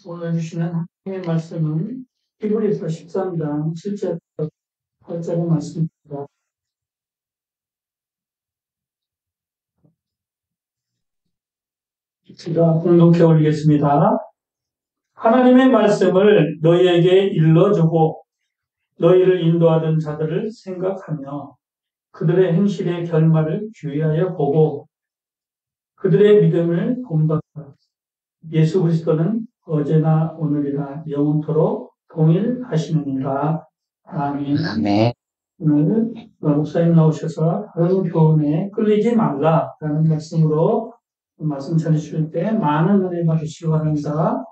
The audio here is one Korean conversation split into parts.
오늘 주시는 하나님의 말씀은 히브리서 13장 7절부터 8절의 말씀입니다. 제가 공독해 올리겠습니다. 하나님의 말씀을 너희에게 일러주고 너희를 인도하던 자들을 생각하며 그들의 행실의 결말을 주의하여 보고 그들의 믿음을 본받아. 예수 그리스도는 어제나 오늘이나 영원토록 동일하시느니라. 아멘. 아멘. 오늘 목사님 나오셔서 다른 교훈에 끌리지 말라라는 말씀으로 말씀 전해주실 때 많은 은혜 받으시기 바랍니다.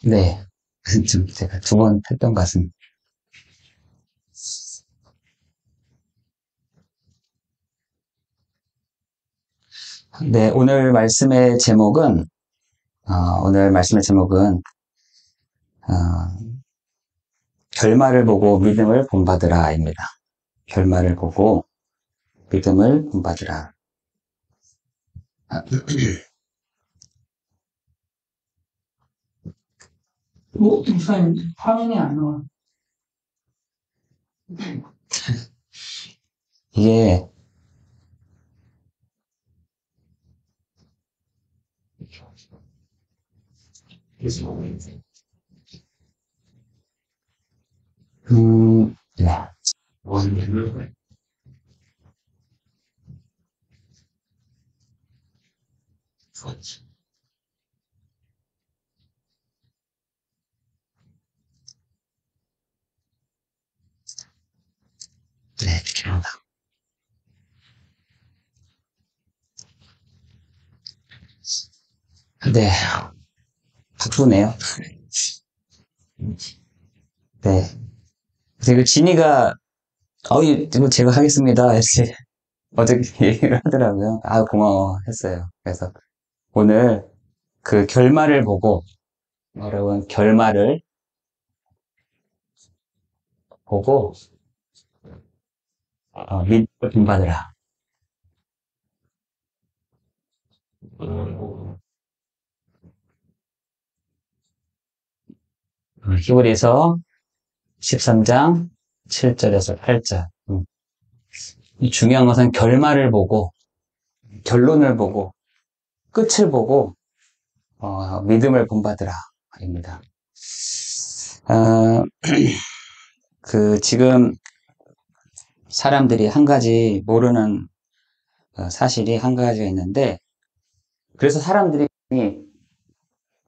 네. 좀 제가 두 번 했던 것 같습니다. 네, 오늘 말씀의 제목은, 결말을 보고 믿음을 본받으라 입니다. 결말을 보고 믿음을 본받으라. 목사님 화면이 안 나와. 이게, 네. 네, 이렇게 합니다. 네. 바쁘네요. 네. 그리고 진이가, 이거 제가 하겠습니다. 이렇게 어저께 얘기를 하더라고요. 아, 고마워. 했어요. 그래서 오늘 그 결말을 보고, 여러분, 결말을 보고, 믿음을 본받으라. 히브리서 13장 7절에서 8절. 중요한 것은 결말을 보고, 결론을 보고, 끝을 보고, 믿음을 본받으라. 입니다. 지금 사람들이 한 가지 모르는 사실이 한 가지가 있는데, 그래서 사람들이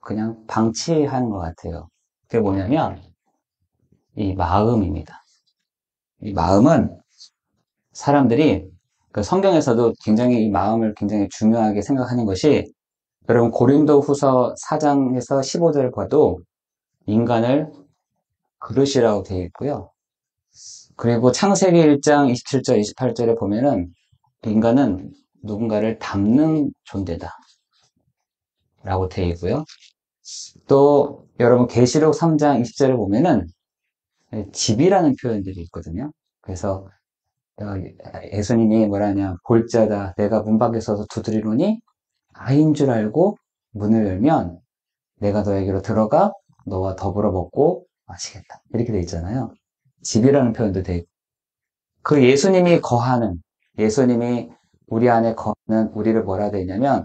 그냥 방치하는 것 같아요. 그게 뭐냐면, 이 마음입니다. 이 마음은 사람들이 그 성경에서도 굉장히 이 마음을 굉장히 중요하게 생각하는 것이 여러분 고린도 후서 4장에서 15절을 봐도 인간을 그릇이라고 되어 있고요. 그리고 창세기 1장 27절 28절에 보면은 인간은 누군가를 담는 존재다 라고 되어 있고요. 또 여러분 계시록 3장 20절에 보면은 집이라는 표현들이 있거든요. 그래서 예수님이 뭐라냐, 볼자다 내가 문 밖에 서서 두드리노니 아인 줄 알고 문을 열면 내가 너에게로 들어가 너와 더불어 먹고 마시겠다. 이렇게 돼 있잖아요. 집이라는 표현도 돼 있고. 그 예수님이 우리 안에 거하는 우리를 뭐라 돼 있냐면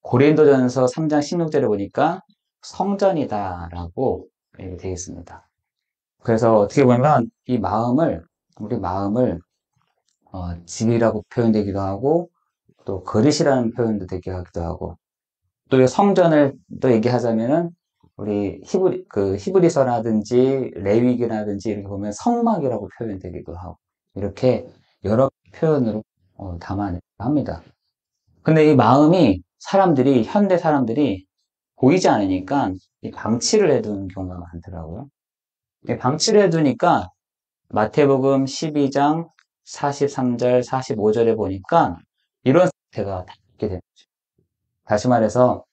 고린도전서 3장 16절에 보니까 성전이다라고 이렇게 되어 있습니다. 그래서 어떻게 보면 우리 마음을 집이라고 표현되기도 하고 또 그릇이라는 표현도 되기도 하고 또 성전을 또 얘기하자면은 우리 히브리서라든지 레위기라든지 이렇게 보면 성막이라고 표현되기도 하고 이렇게 여러 표현으로 담아내기도 합니다. 근데 이 마음이 현대 사람들이 보이지 않으니까 이 방치를 해두는 경우가 많더라고요. 방치를 해두니까 마태복음 12장 43절, 45절에 보니까 이런 상태가 있게 되는 거죠. 다시 말해서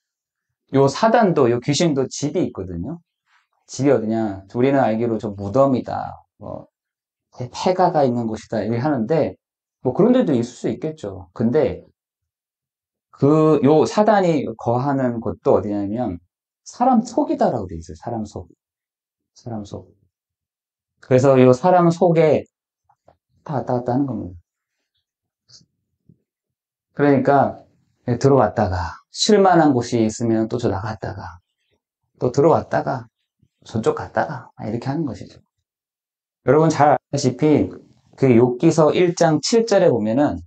요 사단도, 요 귀신도 집이 있거든요. 집이 어디냐? 우리는 알기로 좀 무덤이다. 폐가가 있는 곳이다 이렇게 하는데 뭐 그런 데도 있을 수 있겠죠. 근데 요 사단이 거하는 곳도 어디냐면 사람 속이다라고 돼 있어요. 사람 속. 사람 속. 그래서 요 사람 속에 다 왔다 갔다 하는 겁니다. 그러니까 들어왔다가 쉴만한 곳이 있으면 또 저 나갔다가 또 들어왔다가 저쪽 갔다가 이렇게 하는 것이죠. 여러분 잘 알다시피 그 욥기서 1장 7절에 보면은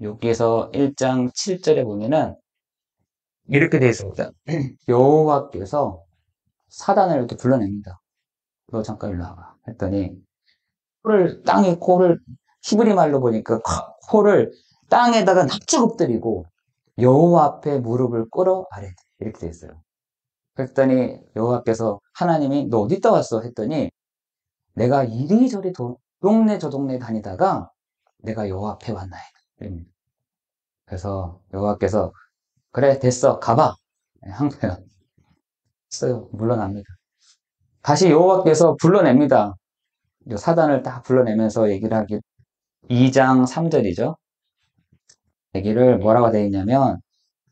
욥기서 1장 7절에 보면은 이렇게 되어 있습니다. 여호와께서 사단을 이렇게 불러냅니다. 너 잠깐 일로 와봐. 했더니 땅에 코를 히브리 말로 보니까 코를 땅에다가 납작 엎드리고 여호와 앞에 무릎을 꿇어 아래 이렇게 되어 있어요. 그랬더니 여호와께서 하나님이 너 어디다 왔어? 했더니 내가 이리저리 동네 저 동네 다니다가 내가 여호와 앞에 왔나이다. 그래서 여호와께서 그래 됐어 가봐 한 거예요. 했어요. 물러납니다. 다시 여호와께서 불러냅니다. 사단을 딱 불러내면서 얘기를 하기 2장 3절이죠. 얘기를 뭐라고 되어 있냐면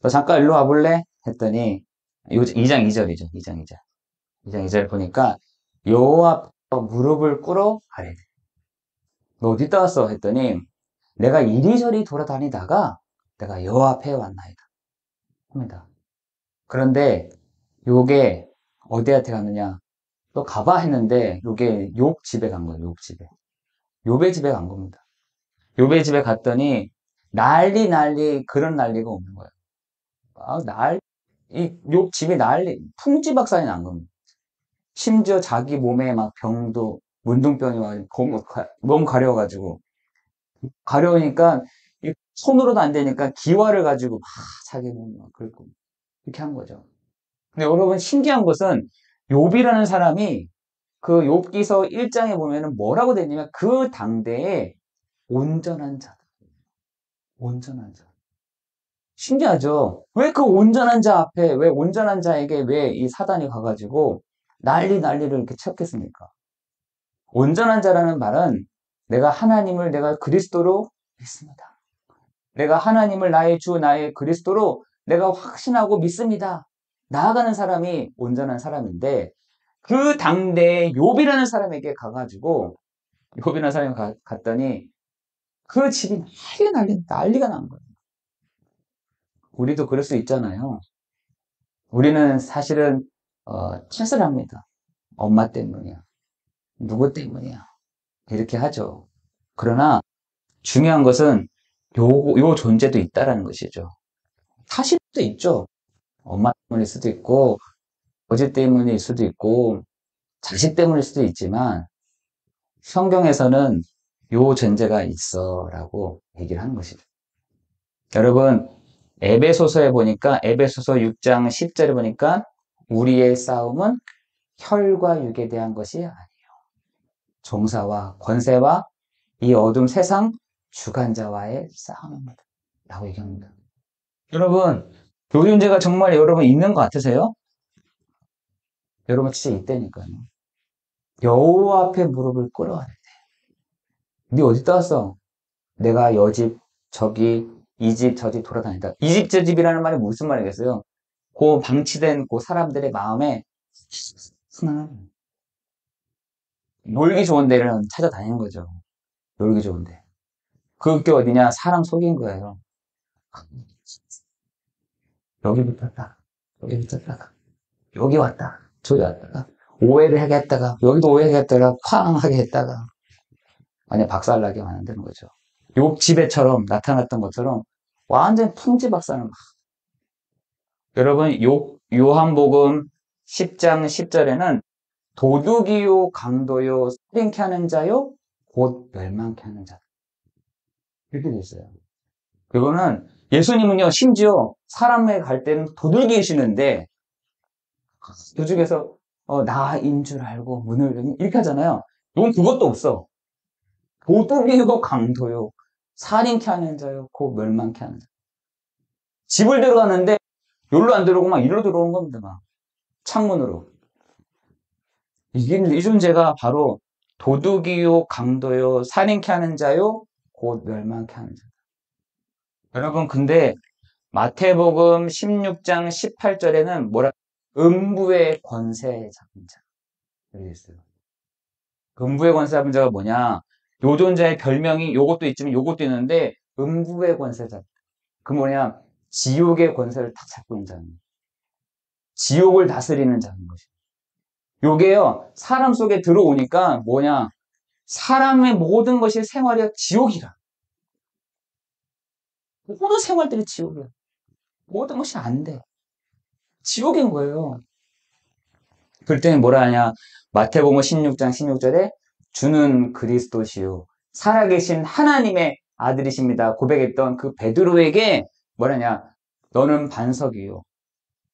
너 잠깐 일로 와볼래? 했더니 2장 2절이죠. 2장 2절. 2장 2절 보니까 여호와 앞에 무릎을 꿇어 아래. 너 어디다 왔어? 했더니 내가 이리저리 돌아다니다가 내가 여호와 앞에 왔나이다. 합니다. 그런데 요게 어디한테 갔느냐? 너 가봐 했는데 요게 욥 집에 간 거예요. 욥 집에. 욥의 집에 간 겁니다. 욥의 집에 갔더니 난리 그런 난리가 없는 거예요. 욥 집이 풍지박산이 난 겁니다. 심지어 자기 몸에 막 병도 문둥병이 와 너무 가려워가지고 가려우니까 손으로도 안 되니까 기와를 가지고 막 자기 몸 막 긁고 이렇게 한 거죠. 근데 여러분 신기한 것은 욥이라는 사람이 그 욥기서 1장에 보면은 뭐라고 되어 있냐면 그 당대에 온전한 자다. 온전한 자. 신기하죠? 왜 그 온전한 자 앞에, 왜 온전한 자에게 왜 이 사단이 가가지고 난리를 이렇게 쳤겠습니까? 온전한 자라는 말은 내가 그리스도로 믿습니다. 내가 하나님을 나의 주, 나의 그리스도로 내가 확신하고 믿습니다. 나아가는 사람이 온전한 사람인데 그 당대에 욥이라는 사람에게 가가지고 욥이라는 사람이 갔더니 그 집이 난리가 난 거예요. 우리도 그럴 수 있잖아요. 우리는 사실은 탓을 합니다. 엄마 때문이야. 누구 때문이야. 이렇게 하죠. 그러나 중요한 것은 요 존재도 있다라는 것이죠. 탓일 수도 있죠. 엄마 때문일 수도 있고 아버지 때문일 수도 있고 자식 때문일 수도 있지만 성경에서는 요 존재가 있어라고 얘기를 하는 것이죠. 여러분 에베소서에 보니까 에베소서 6장 10절에 보니까 우리의 싸움은 혈과 육에 대한 것이 아니에요. 종사와 권세와 이 어둠 세상 주관자와의 싸움입니다. 라고 얘기합니다. 여러분 요 존재가 정말 여러분 있는 것 같으세요? 여러분 진짜 있다니까요. 여호와 앞에 무릎을 꿇어야 돼. 네 어디 왔어? 내가 여집 저기 이 집 저 집 돌아다니다. 이 집 저 집이라는 말이 무슨 말이겠어요? 그 방치된 그 사람들의 마음에 놀기 좋은 데를 찾아다니는 거죠. 놀기 좋은데. 그게 어디냐? 사람 속인 거예요. 여기부터 딱, 여기부터 딱, 여기 왔다, 저기 왔다가, 오해를 하게 했다가, 여기도 오해하게 했다가, 쾅 하게 했다가, 완전 박살나게 만드는 거죠. 욥 지배처럼 나타났던 것처럼, 완전 풍지박산을 막. 여러분, 요한복음 10장 10절에는 도둑이요, 강도요, 살인케 하는 자요, 곧 멸망케 하는 자. 이렇게 돼 있어요. 그거는 예수님은요, 심지어 사람에 갈 때는 도둑이시는데, 도둑에서, 나인 줄 알고 문을 이렇게 하잖아요. 이건 그것도 없어. 도둑이요, 강도요, 살인케 하는 자요, 곧 멸망케 하는 자. 집을 들어가는데, 여기로 안 들어오고 막 이리로 들어오는 겁니다, 막. 창문으로. 이 존재가 바로 도둑이요, 강도요, 살인케 하는 자요, 곧 멸망케 하는 자. 여러분, 근데 마태복음 16장 18절에는 뭐라? 음부의 권세 잡은 자. 이렇게 있어요. 음부의 권세 잡은 자가 뭐냐? 요존자의 별명이 요것도 있지만 요것도 있는데 음부의 권세 잡. 그 뭐냐? 지옥의 권세를 딱 잡고 있는 자입니다. 지옥을 다스리는 자인 것이. 요게요, 사람 속에 들어오니까 뭐냐? 사람의 모든 것이 생활이 지옥이라. 모든 생활들이 지옥이야. 모든 것이 안 돼. 지옥인 거예요. 그럴 때는 뭐라 하냐? 마태복음 16장 16절에 주는 그리스도시요 살아계신 하나님의 아들이십니다. 고백했던 그 베드로에게 뭐라냐? 너는 반석이요.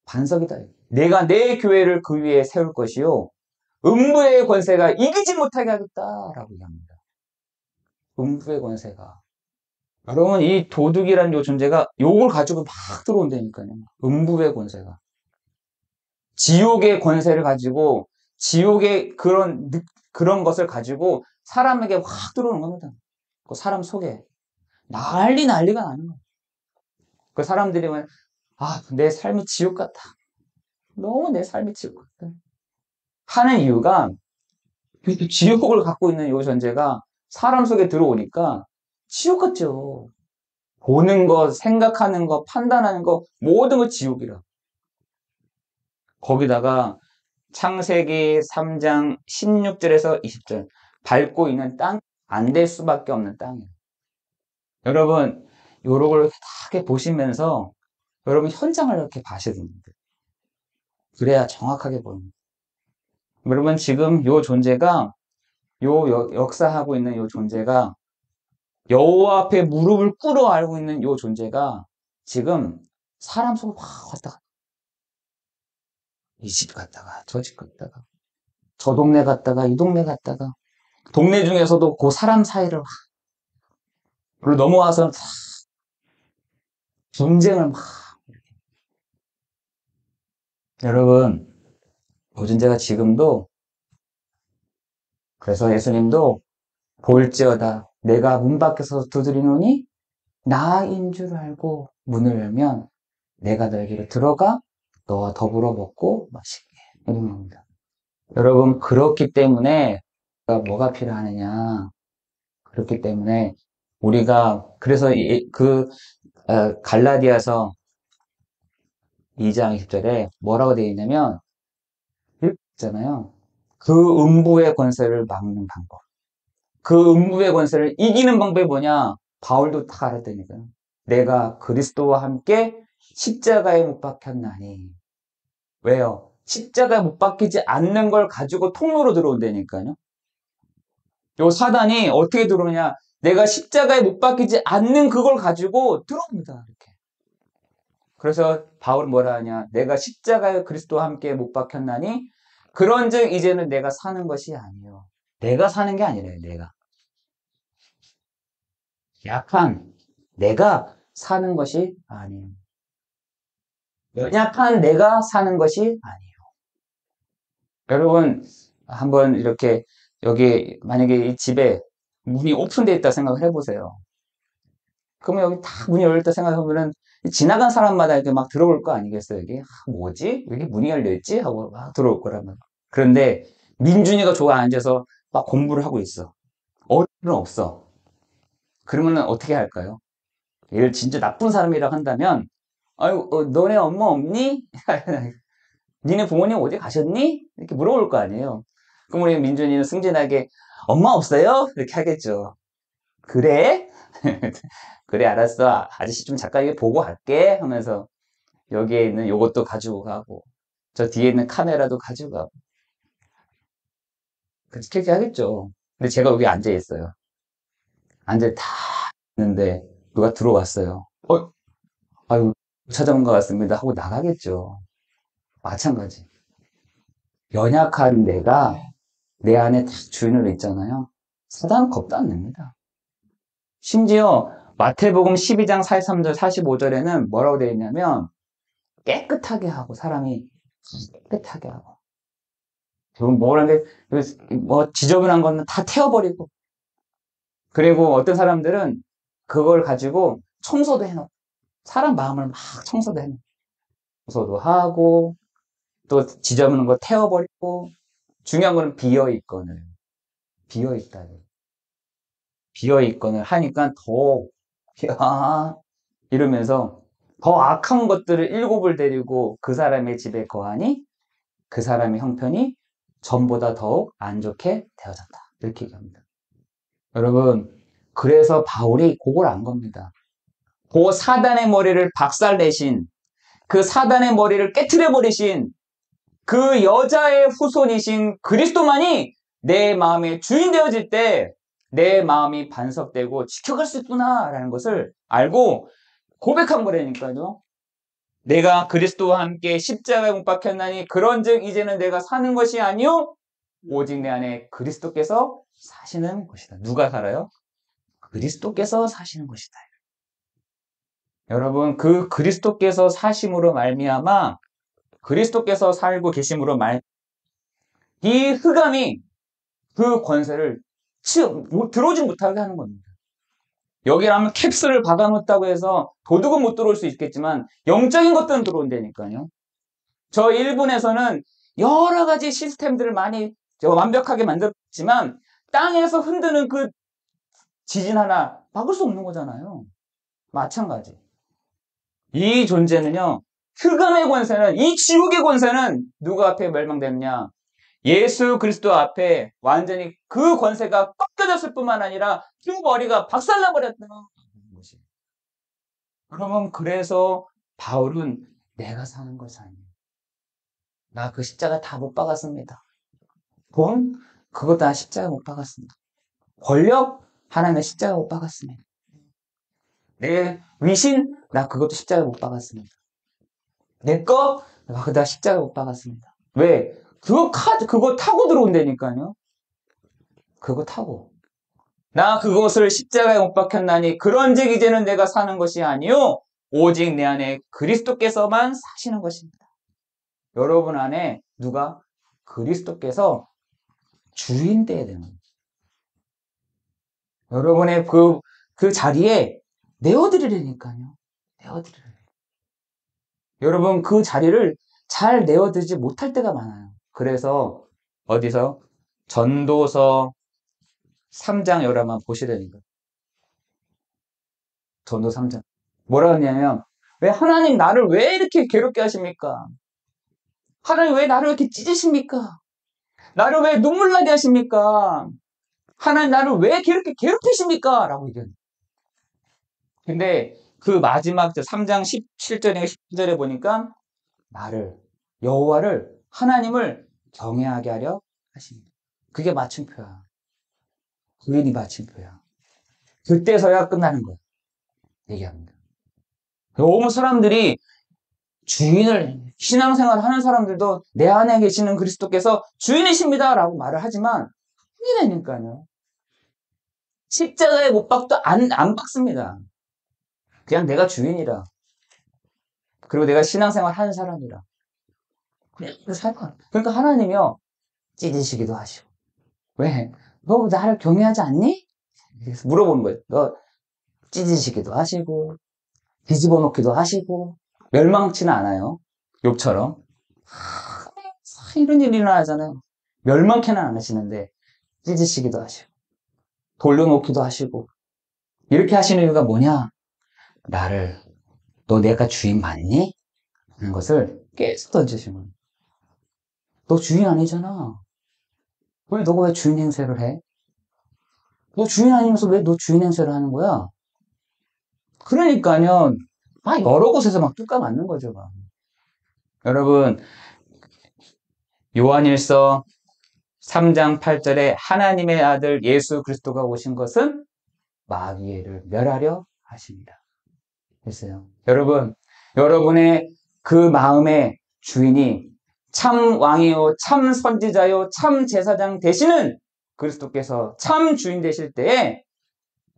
반석이다. 내가 내 교회를 그 위에 세울 것이요. 음부의 권세가 이기지 못하게 하겠다라고 얘기합니다. 음부의 권세가. 여러분, 이 도둑이라는 요 존재가 요걸 가지고 막 들어온다니까요. 음부의 권세가. 지옥의 권세를 가지고, 지옥의 그런 것을 가지고 사람에게 확 들어오는 겁니다. 그 사람 속에. 난리가 나는 거예요. 그 사람들이 면 내 삶이 지옥 같아. 너무 내 삶이 지옥 같아. 하는 이유가, 지옥을 갖고 있는 요 존재가 사람 속에 들어오니까 지옥 같죠. 보는 것, 생각하는 것, 판단하는 것, 모든 거 지옥이라. 거기다가 창세기 3장 16절에서 20절 밟고 있는 땅, 안 될 수밖에 없는 땅이에요. 여러분, 요런 걸 이렇게 보시면서 여러분 현장을 이렇게 봐셔야 됩니다. 그래야 정확하게 보입니다. 여러분, 지금 요 존재가, 역사하고 있는 요 존재가, 여호와 앞에 무릎을 꿇어 알고 있는 요 존재가 지금 사람 속을 확 왔다가 이 집 갔다가 저 집 갔다가 저 동네 갔다가 이 동네 갔다가 동네 중에서도 그 사람 사이를 막 넘어와서 경쟁을 막. 여러분, 요 존재가 지금도, 그래서 예수님도 볼지어다 내가 문 밖에서 두드리노니 나인 줄 알고 문을 열면 내가 너에게로 들어가 너와 더불어 먹고 마시게. 이런 겁니다. 여러분, 그렇기 때문에 뭐가 필요하느냐? 그렇기 때문에 우리가 그래서 갈라디아서 2장 20절에 뭐라고 되어 있냐면 있잖아요. 그 음부의 권세를 막는 방법. 그 음부의 권세를 이기는 방법이 뭐냐? 바울도 다 알았다니까요. 내가 그리스도와 함께 십자가에 못 박혔나니. 왜요? 십자가에 못 박히지 않는 걸 가지고 통로로 들어온다니까요. 요 사단이 어떻게 들어오냐? 내가 십자가에 못 박히지 않는 그걸 가지고 들어옵니다. 이렇게. 그래서 바울은 뭐라 하냐? 내가 십자가에 그리스도와 함께 못 박혔나니 그런즉 이제는 내가 사는 것이 아니요. 내가 사는 게 아니래요. 내가. 약한 내가 사는 것이 아니에요. 연약한 내가 사는 것이 아니에요. 여러분, 한번 이렇게 여기 만약에 이 집에 문이 오픈되어 있다 생각을 해보세요. 그러면 여기 다 문이 열렸다 생각해보면은 지나간 사람마다 이렇게 막 들어올 거 아니겠어요? 이게 뭐지? 왜 이렇게 문이 열려있지? 하고 막 들어올 거라면. 그런데 민준이가 좋아 앉아서 막 공부를 하고 있어. 어른은 없어. 그러면 어떻게 할까요? 얘를 진짜 나쁜 사람이라고 한다면, 아유, 너네 엄마 없니? 니네 부모님 어디 가셨니? 이렇게 물어볼 거 아니에요. 그럼 우리 민준이는 승진하게, 엄마 없어요? 이렇게 하겠죠. 그래? 그래, 알았어. 아저씨 좀 잠깐 이거 보고 갈게. 하면서 여기에 있는 요것도 가지고 가고, 저 뒤에 있는 카메라도 가지고 가고. 그렇게 하겠죠. 근데 제가 여기 앉아 있어요. 앉아 다 있는데 누가 들어왔어요. 아유, 찾아온 것 같습니다. 하고 나가겠죠. 마찬가지. 연약한 내가 내 안에 딱 주인으로 있잖아요. 사단은 겁도 안 냅니다. 심지어 마태복음 12장 43절 45절에는 뭐라고 되어 있냐면 깨끗하게 하고 사람이 깨끗하게 하고 뭐라는데, 뭐, 지저분한 거는 다 태워버리고, 그리고 어떤 사람들은 그걸 가지고 청소도 해놓고, 사람 마음을 막 청소도 해놓고, 청소도 하고, 또 지저분한 거 태워버리고, 중요한 거는 비어있거늘, 비어있다. 비어있거늘 하니까 더, 야, 이러면서 더 악한 것들을 일곱을 데리고 그 사람의 집에 거하니 그 사람의 형편이 전보다 더욱 안 좋게 되어졌다. 이렇게 얘기합니다. 여러분, 그래서 바울이 그걸 안 겁니다. 그 사단의 머리를 박살내신, 그 사단의 머리를 깨트려버리신 그 여자의 후손이신 그리스도만이 내 마음의 주인 되어질 때 내 마음이 반석되고 지켜갈 수 있구나라는 것을 알고 고백한 거라니까요. 내가 그리스도와 함께 십자가에 못 박혔나니 그런즉 이제는 내가 사는 것이 아니요 오직 내 안에 그리스도께서 사시는 것이다. 누가 살아요? 그리스도께서 사시는 것이다. 여러분, 그 그리스도께서 사심으로 말미암아 그리스도께서 살고 계심으로 이 흑암이 그 권세를 들어오지 못하게 하는 겁니다. 여기라면 캡슐을 박아놓았다고 해서 도둑은 못 들어올 수 있겠지만 영적인 것들은 들어온다니까요. 저 일본에서는 여러 가지 시스템들을 많이 완벽하게 만들었지만 땅에서 흔드는 그 지진 하나 막을 수 없는 거잖아요. 마찬가지. 이 존재는요, 흑암의 권세는, 이 지옥의 권세는 누구 앞에 멸망됐냐? 예수 그리스도 앞에 완전히 그 권세가 꺾여졌을 뿐만 아니라 그 머리가 박살나버렸다는 것이. 그러면 그래서 바울은 내가 사는 것이 아니에요. 나 그 십자가 다 못 박았습니다. 돈? 그거 다 십자가 못 박았습니다. 권력? 하나님의 십자가 못 박았습니다. 내 위신? 나 그것도 십자가 못 박았습니다. 내 거? 나 그거 다 십자가 못 박았습니다. 왜? 그거 타고 들어온다니까요. 그거 타고. 나 그것을 십자가에 못 박혔나니 그런즉 이제는 내가 사는 것이 아니요 오직 내 안에 그리스도께서만 사시는 것입니다. 여러분 안에 누가? 그리스도께서 주인 되어야 되는 거예요. 여러분의 그 자리에 내어드리려니까요. 내어드리려요. 여러분 그 자리를 잘 내어드리지 못할 때가 많아요. 그래서 어디서? 전도서 3장 여러분 보시라니까. 전도 3장. 뭐라 하냐면 왜 하나님 나를 왜 이렇게 괴롭게 하십니까? 하나님 왜 나를 이렇게 찢으십니까? 나를 왜 눈물 나게 하십니까? 하나님 나를 왜 이렇게 괴롭히십니까? 라고 얘기해요. 근데 그 마지막 3장 17절에 19절에 보니까 여호와를 하나님을 경외하게 하려 하십니다. 그게 맞춤표야. 그게 맞춤표야. 그때서야 끝나는 거야. 얘기합니다. 너무 사람들이 신앙생활 하는 사람들도 내 안에 계시는 그리스도께서 주인이십니다 라고 말을 하지만 아니라니까요. 십자가에 못 박도 안 박습니다. 그냥 내가 주인이라. 그리고 내가 신앙생활 하는 사람이라. 그냥 살 거야. 그러니까 하나님이요. 찢으시기도 하시고. 왜? 너 나를 경외하지 않니? 그래서 물어보는 거예요. 너 찢으시기도 하시고 뒤집어 놓기도 하시고 멸망치는 않아요. 욥처럼. 이런 일이 일어나잖아요. 멸망케는 안 하시는데 찢으시기도 하시고 돌려놓기도 하시고 이렇게 하시는 이유가 뭐냐? 너 내가 주인 맞니? 하는 것을 계속 던지시는 거예요. 너 주인 아니잖아. 너가 왜 주인 행세를 해? 너 주인 아니면서 왜 너 주인 행세를 하는 거야? 그러니까요. 여러 곳에서 막 뚜까 맞는 거죠. 막. 여러분 요한일서 3장 8절에 하나님의 아들 예수 그리스도가 오신 것은 마귀를 멸하려 하십니다. 됐어요. 여러분의 그 마음의 주인이 참 왕이요, 참 선지자요, 참 제사장 되시는 그리스도께서 참 주인 되실 때에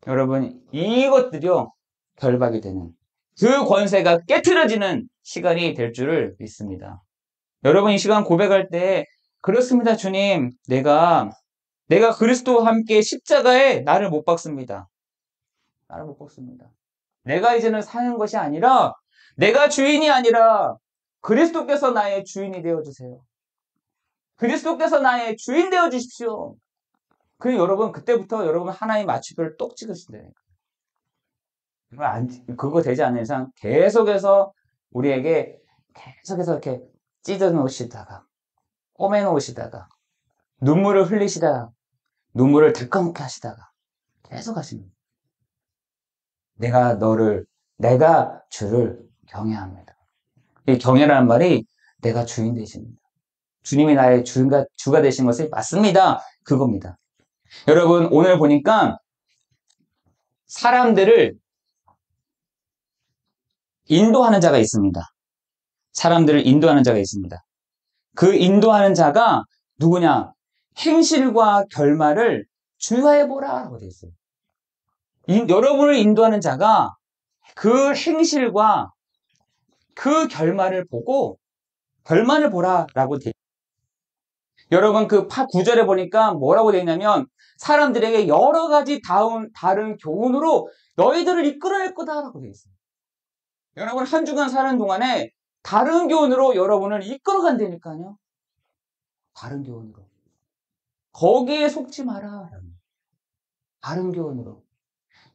여러분 이것들이요 결박이 되는 그 권세가 깨트려지는 시간이 될 줄을 믿습니다. 여러분 이 시간 고백할 때 그렇습니다, 주님. 내가 그리스도와 함께 십자가에 나를 못 박습니다. 나를 못 박습니다. 내가 이제는 사는 것이 아니라 내가 주인이 아니라 그리스도께서 나의 주인이 되어주세요. 그리스도께서 나의 주인 되어주십시오. 여러분 그때부터 여러분 하나의 마취표를 똑 찍으신다니까. 그거 되지 않는 이상 계속해서 우리에게 계속해서 이렇게 찢어 놓으시다가 꼬매 놓으시다가 눈물을 흘리시다가 눈물을 들꺼먹게 하시다가 계속 하십니다. 내가 주를 경외합니다. 이 경외라는 말이 내가 주인 되십니다. 주님이 나의 주가 되신 것이 맞습니다. 그겁니다. 여러분 오늘 보니까 사람들을 인도하는 자가 있습니다. 사람들을 인도하는 자가 있습니다. 그 인도하는 자가 누구냐? 행실과 결말을 주의해보라 라고 되어 있어요. 여러분을 인도하는 자가 그 행실과 그 결말을 보라라고 되어 있어요. 여러분 그 9절에 보니까 뭐라고 되어 있냐면 사람들에게 여러 가지 다른 교훈으로 너희들을 이끌어낼 거다라고 되어 있어요. 여러분 한 주간 사는 동안에 다른 교훈으로 여러분을 이끌어간다니까요. 다른 교훈으로. 거기에 속지 마라. 다른 교훈으로.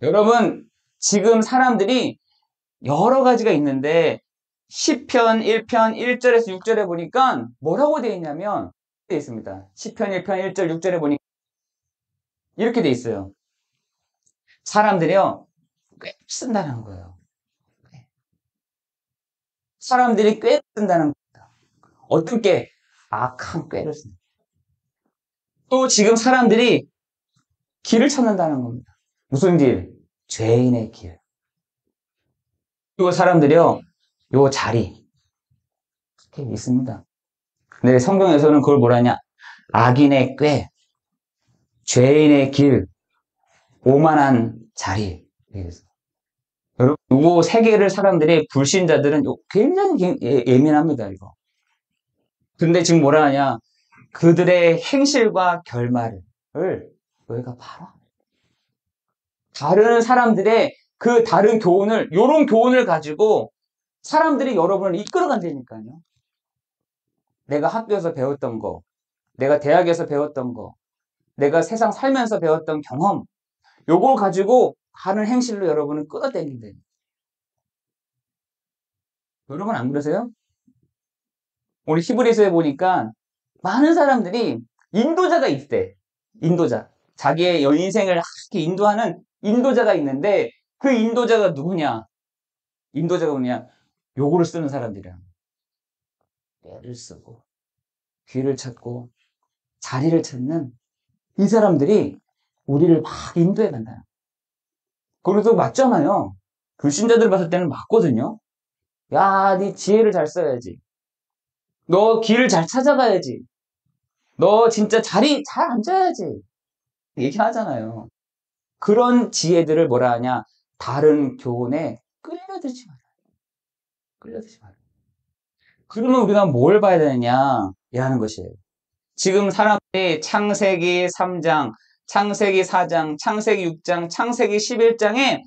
여러분 지금 사람들이 여러 가지가 있는데 시편 1편 1절에서 6절에 보니까 뭐라고 되어 있냐면 되어 있습니다. 시편 1편 1절 6절에 보니까 이렇게 되어 있어요. 사람들이요 꽤 쓴다는 거예요. 사람들이 꽤 쓴다는 겁니다. 어떤 꽤? 악한 꾀를 쓴다. 또 지금 사람들이 길을 찾는다는 겁니다. 무슨 길? 죄인의 길. 그리고 사람들이요 요 자리 이렇게 있습니다. 근데 성경에서는 그걸 뭐라 하냐? 악인의 꾀, 죄인의 길, 오만한 자리. 여러분, 요 세 개를 사람들이 불신자들은 굉장히 예민합니다, 이거. 근데 지금 뭐라 하냐? 그들의 행실과 결말을 너희가 봐라. 다른 사람들의 그 다른 교훈을, 요런 교훈을 가지고 사람들이 여러분을 이끌어간다니까요. 내가 학교에서 배웠던 거, 내가 대학에서 배웠던 거, 내가 세상 살면서 배웠던 경험, 요걸 가지고 하는 행실로 여러분은 끌어당긴다. 여러분 안 그러세요? 우리 히브리서에 보니까 많은 사람들이 인도자가 있대. 인도자. 자기의 인생을 이렇게 인도하는 인도자가 있는데 그 인도자가 누구냐? 인도자가 뭐냐? 요거를 쓰는 사람들이야. 꾀를 쓰고 귀를 찾고 자리를 찾는 이 사람들이 우리를 막 인도해 간다. 그래도 맞잖아요. 불신자들 봤을 때는 맞거든요. 야, 네 지혜를 잘 써야지. 너 길을 잘 찾아가야지. 너 진짜 자리 잘 앉아야지. 얘기하잖아요. 그런 지혜들을 뭐라 하냐? 다른 교훈에 끌려들지 마라. 끌려들지 마라. 그러면 우리가 뭘 봐야 되느냐? 하는 것이에요. 지금 사람들이 창세기 3장, 창세기 4장, 창세기 6장, 창세기 11장에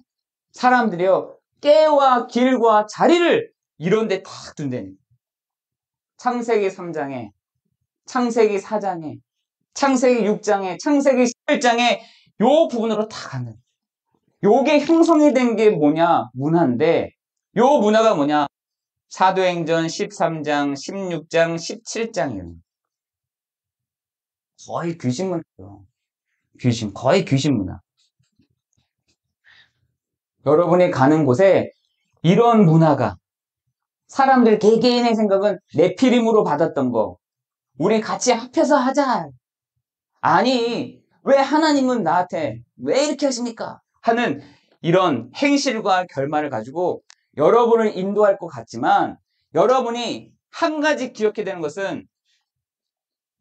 사람들이요, 깨와 길과 자리를 이런 데 탁 둔다니. 창세기 3장에, 창세기 4장에, 창세기 6장에, 창세기 11장에 요 부분으로 탁 가는. 요게 형성이 된 게 뭐냐? 문화인데, 요 문화가 뭐냐? 사도행전 13장, 16장, 17장이에요. 거의 귀신 문화죠. 거의 귀신 문화. 여러분이 가는 곳에 이런 문화가 사람들 개개인의 생각은 네피림으로 받았던 거 우리 같이 합해서 하자. 아니 왜 하나님은 나한테 왜 이렇게 하십니까? 하는 이런 행실과 결말을 가지고 여러분을 인도할 것 같지만 여러분이 한 가지 기억해야 되는 것은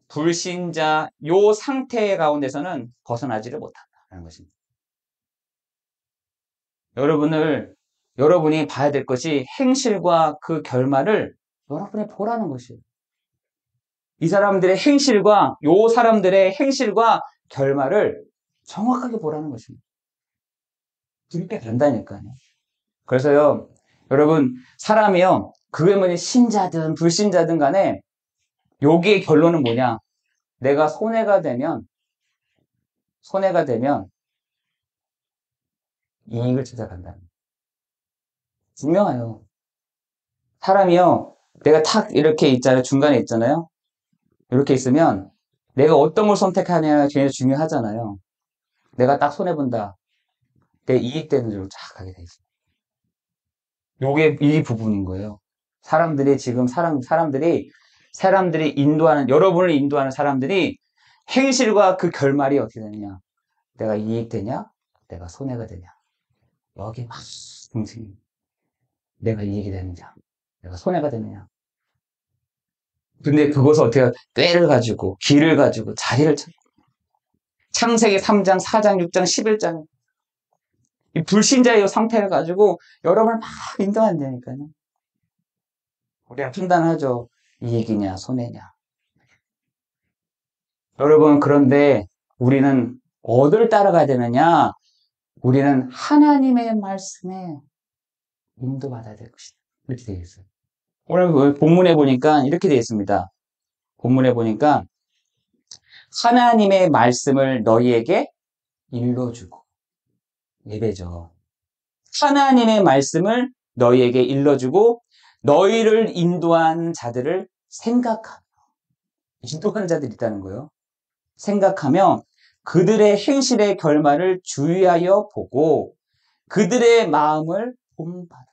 불신자 요 상태 가운데서는 벗어나지를 못한다는 것입니다. 여러분이 봐야 될 것이 행실과 그 결말을 여러분이 보라는 것이에요. 이 사람들의 행실과 요 사람들의 행실과 결말을 정확하게 보라는 것입니다. 그렇게 간다니까요. 그래서요, 여러분, 사람이요, 그게 뭐니 신자든 불신자든 간에 여기의 결론은 뭐냐? 내가 손해가 되면 이익을 찾아간다는 거예요. 분명해요. 사람이요, 내가 탁 이렇게 있잖아요. 중간에 있잖아요. 이렇게 있으면 내가 어떤 걸 선택하냐가 굉장히 중요하잖아요. 내가 딱 손해본다. 내 이익되는 쪽으로 쫙 가게 돼 있어요. 요게 이 부분인 거예요. 사람들이 지금 사람들이 인도하는, 여러분을 인도하는 사람들이 행실과 그 결말이 어떻게 되느냐. 내가 이익되냐? 내가 손해가 되냐? 여기 막 중심이. 내가 이익이 되느냐? 내가 손해가 되느냐? 근데 그것을 어떻게 꾀를 가지고, 길을 가지고, 자리를 찾고. 창세기 3장, 4장, 6장, 11장. 이 불신자의 상태를 가지고 여러분을 막 인도한다니까요. 우리가 판단하죠. 이익이냐, 손해냐. 여러분, 그런데 우리는 어디를 따라가야 되느냐? 우리는 하나님의 말씀에 인도받아야 될 것이다. 이렇게 되어 있어요. 오늘 본문에 보니까 이렇게 되어 있습니다. 본문에 보니까 하나님의 말씀을 너희에게 일러주고 예배죠. 하나님의 말씀을 너희에게 일러주고 너희를 인도한 자들을 생각하며 인도한 자들이 있다는 거예요. 생각하며 그들의 행실의 결말을 주의하여 보고 그들의 마음을 본받으라.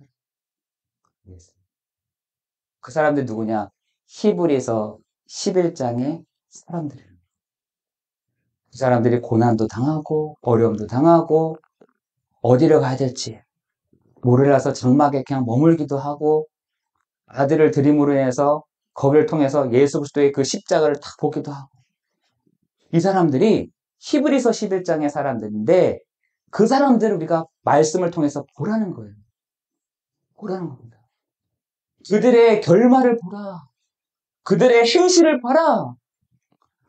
그 사람들 누구냐? 히브리서 11장의 사람들이에요. 그 사람들이 고난도 당하고 어려움도 당하고 어디로 가야 될지 모르라서 장막에 그냥 머물기도 하고 아들을 드림으로 인해서 거기를 통해서 예수 그리스도의 그 십자가를 딱 보기도 하고 이 사람들이 히브리서 11장의 사람들인데 그 사람들을 우리가 말씀을 통해서 보라는 거예요. 보라는 겁니다. 그들의 결말을 보라. 그들의 행실을 봐라.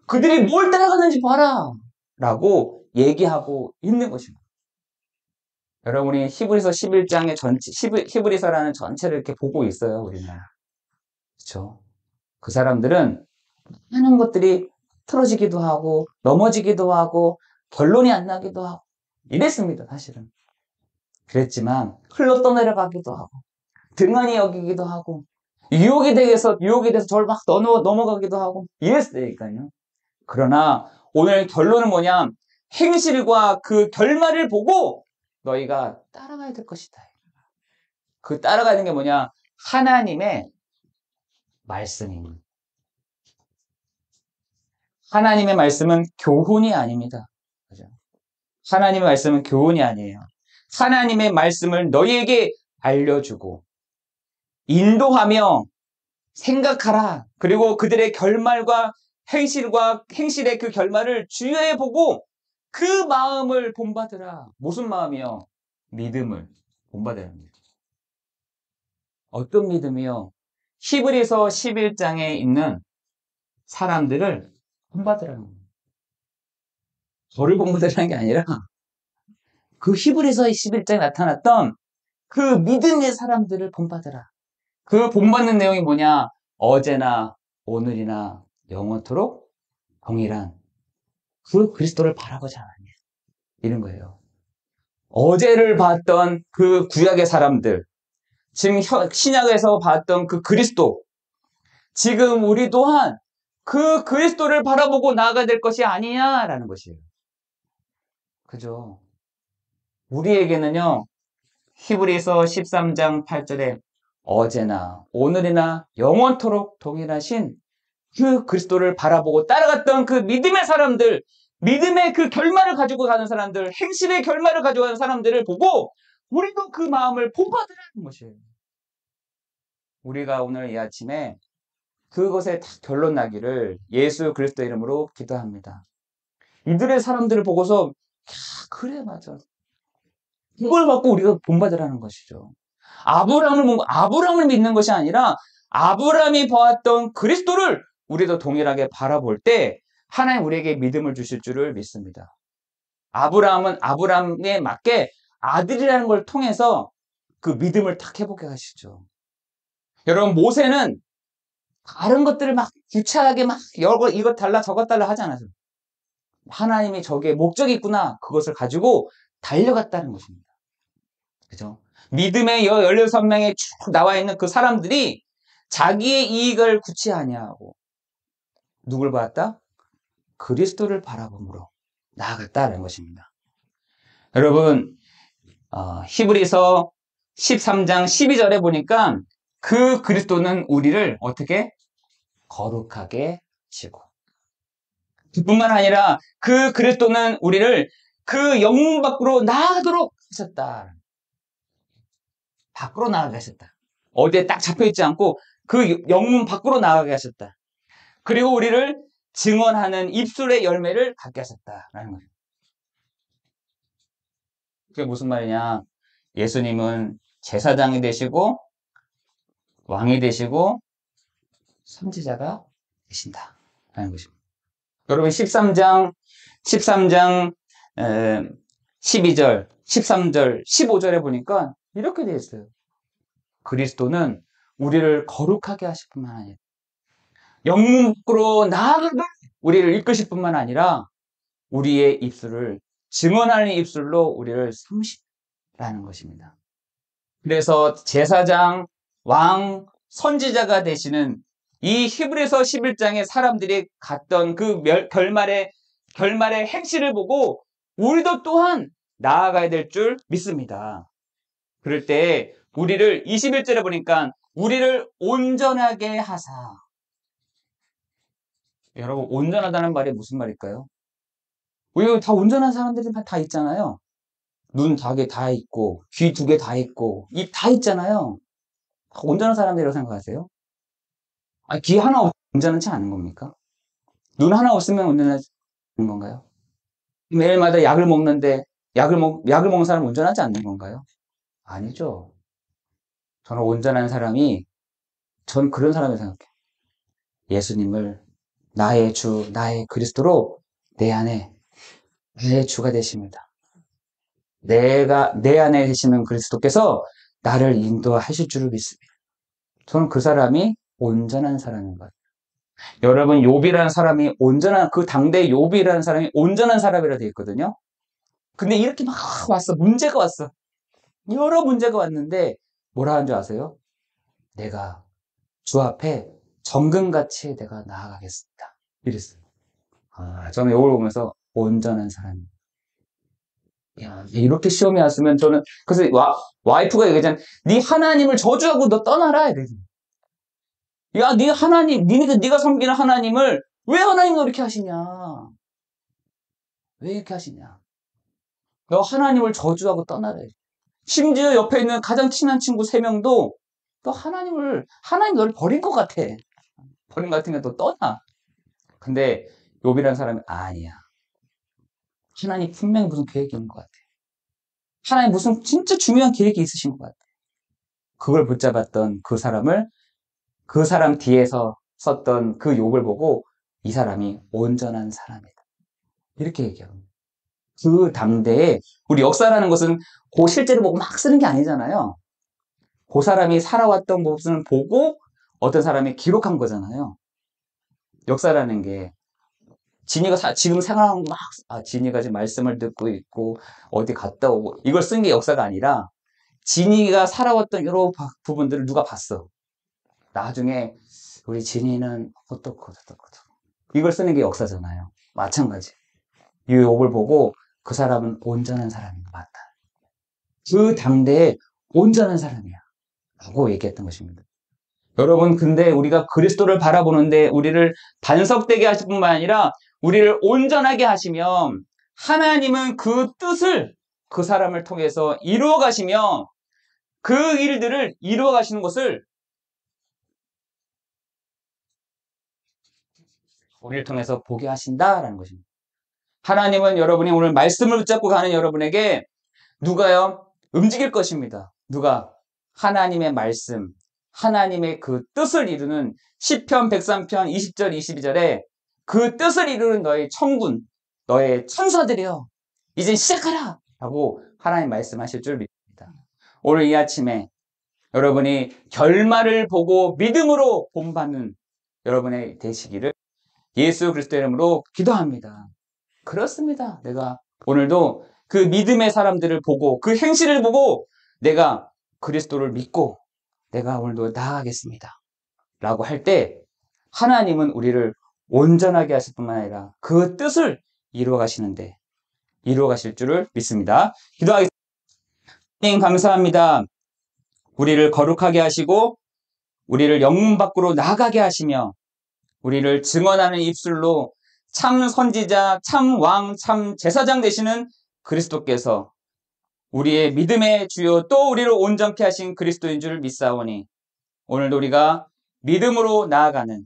그들이 뭘 따라가는지 봐라. 라고 얘기하고 있는 것입니다. 여러분이 히브리서 11장의 히브리서라는 전체를 이렇게 보고 있어요, 우리는. 그렇죠? 그 사람들은 하는 것들이 틀어지기도 하고, 넘어지기도 하고, 결론이 안 나기도 하고, 이랬습니다, 사실은. 그랬지만, 흘러 떠내려가기도 하고, 등한히 여기기도 하고, 유혹이 돼서 저를 막 넘어가기도 하고, 이랬으니까요. 그러나, 오늘 결론은 뭐냐? 행실과 그 결말을 보고, 너희가 따라가야 될 것이다. 그 따라가는 게 뭐냐? 하나님의 말씀입니다. 하나님의 말씀은 교훈이 아닙니다. 그죠? 하나님의 말씀은 교훈이 아니에요. 하나님의 말씀을 너희에게 알려주고 인도하며 생각하라. 그리고 그들의 결말과 행실의 그 결말을 주의해 보고 그 마음을 본받으라. 무슨 마음이요? 믿음을 본받아야 합니다. 어떤 믿음이요? 히브리서 11장에 있는 사람들을 본받으라는 거예요. 저를 본받으라는 게 아니라 그 히브리서 11장에 나타났던 그 믿음의 사람들을 본받으라. 그 본받는 내용이 뭐냐? 어제나 오늘이나 영원토록 동일한 그 그리스도를 바라보지 않았냐. 이런 거예요. 어제를 봤던 그 구약의 사람들, 지금 신약에서 봤던 그 그리스도, 지금 우리 또한 그 그리스도를 바라보고 나아가야 될 것이 아니냐라는 것이에요. 그죠? 우리에게는요, 히브리서 13장 8절에 어제나 오늘이나 영원토록 동일하신 그 그리스도를 바라보고 따라갔던 그 믿음의 사람들, 믿음의 그 결말을 가지고 가는 사람들, 행실의 결말을 가지고 가는 사람들을 보고 우리도 그 마음을 본받으라는 것이에요. 우리가 오늘 이 아침에 그것에 다 결론 나기를 예수 그리스도 이름으로 기도합니다. 이들의 사람들을 보고서 그래 맞아. 이걸 갖고 우리가 본받으라는 것이죠. 아브라함을 믿는 것이 아니라 아브라함이 보았던 그리스도를 우리도 동일하게 바라볼 때 하나님 우리에게 믿음을 주실 줄을 믿습니다. 아브라함은 아브라함에 맞게 아들이라는 걸 통해서 그 믿음을 딱 회복해 가시죠. 여러분, 모세는 다른 것들을 막 구차하게 막 이것 달라 저것 달라 하지 않았어요. 하나님이 저기에 목적이 있구나, 그것을 가지고 달려갔다는 것입니다. 그죠? 믿음의 16명에 쭉 나와 있는 그 사람들이 자기의 이익을 구치 아니하고 누굴 봤다? 그리스도를 바라봄으로 나아갔다는 것입니다. 여러분, 히브리서 13장 12절에 보니까 그 그리스도는 우리를 어떻게? 거룩하게 하시고, 그뿐만 아니라 그 그리스도는 우리를 그 영문 밖으로 나아가도록 하셨다. 밖으로 나아가게 하셨다. 어디에 딱 잡혀있지 않고 그 영문 밖으로 나아가게 하셨다. 그리고 우리를 증언하는 입술의 열매를 갖게 하셨다라는 거예요. 그게 무슨 말이냐? 예수님은 제사장이 되시고 왕이 되시고 선지자가 되신다라는 것입니다. 여러분, 13장 12절, 13절, 15절에 보니까 이렇게 되어 있어요. 그리스도는 우리를 거룩하게 하실 뿐만 아니라 영문으로 나아가도 우리를 이끄실 뿐만 아니라 우리의 입술을 증언하는 입술로 우리를 삼으시라는 것입니다. 그래서 제사장, 왕, 선지자가 되시는 이 히브리서 11장의 사람들이 갔던 그 결말의 행실을 보고 우리도 또한 나아가야 될 줄 믿습니다. 그럴 때 우리를 21절에 보니까 우리를 온전하게 하사. 여러분, 온전하다는 말이 무슨 말일까요? 우리 다 온전한 사람들이 다 있잖아요. 눈 4개 다 있고, 귀 2개 다 있고, 입 다 있잖아요. 다 온전한 사람들이라고 생각하세요? 아니, 귀 하나 없으면 온전하지 않은 겁니까? 눈 하나 없으면 온전하지 않은 건가요? 매일마다 약을 먹는데, 약을 먹는 사람은 온전하지 않는 건가요? 아니죠. 저는 온전한 사람이, 전 그런 사람을 생각해요. 예수님을 나의 주, 나의 그리스도로 내 안에 나의 주가 되십니다. 내 안에 계시는 그리스도께서 나를 인도하실 줄을 믿습니다. 저는 그 사람이 온전한 사람인 것 같아요. 여러분, 욥이라는 사람이 그 당대 욥이라는 사람이 온전한 사람이라 되어 있거든요. 근데 이렇게 막 왔어. 문제가 왔어. 여러 문제가 왔는데 뭐라 하는 줄 아세요? 내가 주 앞에 정금같이 내가 나아가겠습니다. 이랬어요. 저는 욥을 보면서 온전한 사람입니다. 야, 이렇게 시험이 왔으면 저는, 그래서 와이프가 얘기하잖아요. 네 하나님을 저주하고 너 떠나라. 이래서. 야, 네가 섬기는 하나님을 왜 하나님을 이렇게 하시냐? 왜 이렇게 하시냐? 너 하나님을 저주하고 떠나라. 심지어 옆에 있는 가장 친한 친구 3명도 너 하나님 너를 버린 것 같아. 버린 것 같으니까 너 떠나. 근데 욥이라는 사람이 아니야. 하나님 분명히 무슨 계획이 있는 것 같아. 하나님 무슨 진짜 중요한 계획이 있으신 것 같아. 그걸 붙잡았던 그 사람 뒤에서 썼던 그 욥을 보고 이 사람이 온전한 사람이다. 이렇게 얘기합니다. 그 당대에 우리 역사라는 것은 그 실제로 보고 막 쓰는 게 아니잖아요. 그 사람이 살아왔던 모습을 보고 어떤 사람이 기록한 거잖아요. 역사라는 게 진이가 지금 생각하는 거 진이가 지금 말씀을 듣고 있고 어디 갔다 오고 이걸 쓴 게 역사가 아니라 진이가 살아왔던 여러 부분들을 누가 봤어. 나중에 우리 진이는 어떻고 이걸 쓰는 게 역사잖아요. 마찬가지. 이 욥을 보고 그 사람은 온전한 사람인 것 같다. 그 당대에 온전한 사람이야 라고 얘기했던 것입니다. 여러분, 근데 우리가 그리스도를 바라보는데 우리를 반석되게 하실 뿐만 아니라 우리를 온전하게 하시면 하나님은 그 뜻을 그 사람을 통해서 이루어 가시며 그 일들을 이루어 가시는 것을 우리를 통해서 보게 하신다라는 것입니다. 하나님은 여러분이 오늘 말씀을 붙잡고 가는 여러분에게 누가요? 움직일 것입니다. 누가? 하나님의 말씀, 하나님의 그 뜻을 이루는 시편 103편 20절 22절에 그 뜻을 이루는 너의 천군, 너의 천사들이여 이제 시작하라 라고 하나님 말씀하실 줄 믿습니다. 오늘 이 아침에 여러분이 결말을 보고 믿음으로 본받는 여러분의 되시기를 예수 그리스도의 이름으로 기도합니다. 그렇습니다. 내가 오늘도 그 믿음의 사람들을 보고 그 행실을 보고 내가 그리스도를 믿고 내가 오늘도 나아가겠습니다 라고 할 때 하나님은 우리를 온전하게 하실 뿐만 아니라 그 뜻을 이루어 가시는데 이루어 가실 줄을 믿습니다. 기도하겠습니다. 하나님 감사합니다. 우리를 거룩하게 하시고 우리를 영문 밖으로 나가게 하시며 우리를 증언하는 입술로 참 선지자, 참 왕, 참 제사장 되시는 그리스도께서 우리의 믿음의 주요 또 우리를 온전케 하신 그리스도인 줄 믿사오니 오늘도 우리가 믿음으로 나아가는